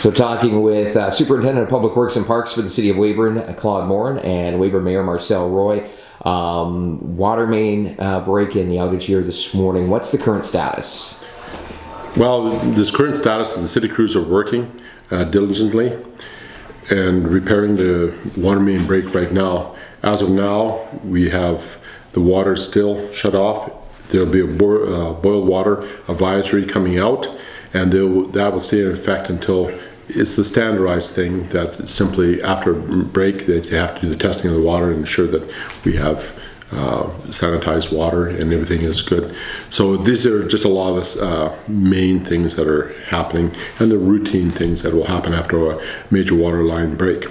So talking with Superintendent of Public Works and Parks for the City of Weyburn, Claude Morin, and Weyburn Mayor Marcel Roy. Water main break in the outage here this morning. What's the current status? Well, this current status of the city crews are working diligently and repairing the water main break right now. As of now, we have the water still shut off. There'll be a boil water advisory coming out, and that will stay in effect until it's the standardized thing that simply after a break they have to do the testing of the water and ensure that we have sanitized water and everything is good. So these are just a lot of the main things that are happening and the routine things that will happen after a major water line break.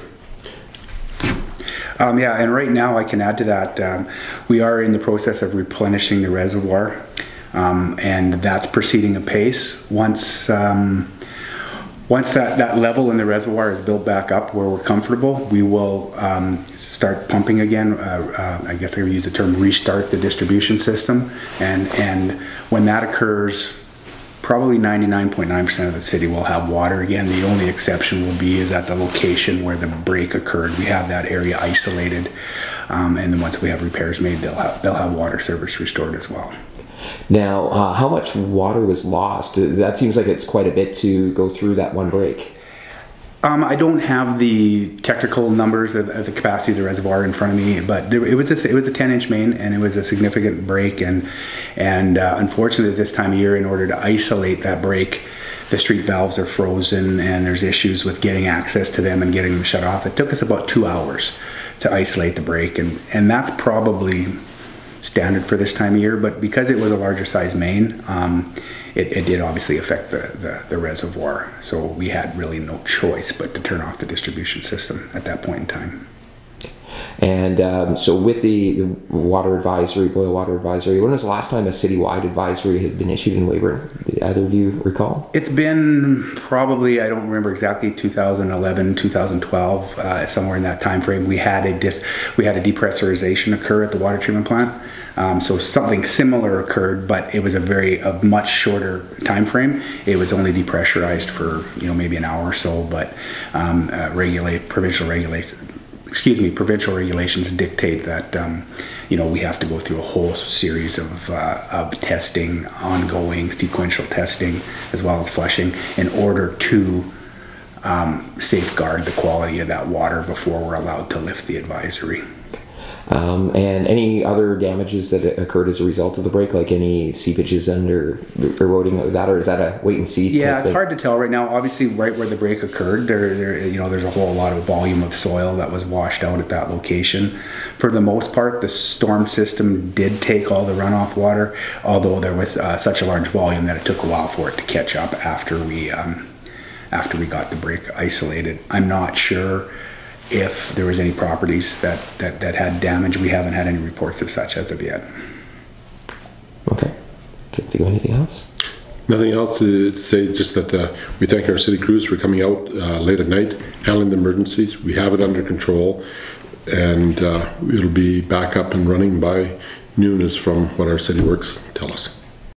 Yeah, and right now I can add to that, we are in the process of replenishing the reservoir, and that's proceeding apace. Once that level in the reservoir is built back up where we're comfortable, we will start pumping again. I guess I would use the term restart the distribution system, and when that occurs, probably 99.9% of the city will have water again. The only exception will be is at the location where the break occurred. We have that area isolated, and then once we have repairs made, they'll have water service restored as well. Now, how much water was lost? That seems like it's quite a bit to go through that one break. I don't have the technical numbers of the capacity of the reservoir in front of me, but it was a 10-inch main, and it was a significant break. And unfortunately, at this time of year, in order to isolate that break, the street valves are frozen, and there's issues with getting access to them and getting them shut off. It took us about 2 hours to isolate the break, and that's probably standard for this time of year. But because it was a larger size main, it did obviously affect the reservoir, so we had really no choice but to turn off the distribution system at that point in time. And so with the water advisory, boil water advisory, when was the last time a citywide advisory had been issued in Weyburn? Did either of you recall? It's been probably, I don't remember exactly, 2011, 2012, somewhere in that time frame. We had a depressurization occur at the water treatment plant. So something similar occurred, but it was a much shorter time frame. It was only depressurized for maybe an hour or so, but provincial regulations dictate that we have to go through a whole series of testing, ongoing sequential testing, as well as flushing, in order to safeguard the quality of that water before we're allowed to lift the advisory. And any other damages that occurred as a result of the break, like any seepages under eroding of that, or is that a wait and see? Yeah, it's hard to tell right now. Obviously, right where the break occurred, there's a whole lot of volume of soil that was washed out at that location. For the most part, the storm system did take all the runoff water, although there was such a large volume that it took a while for it to catch up after we got the break isolated. I'm not sure if there was any properties that had damage. We haven't had any reports of such as of yet. Okay. Can't think of anything else? Nothing else to say, just that we thank our city crews for coming out late at night, handling the emergencies. We have it under control, and it'll be back up and running by noon, is from what our city works tell us.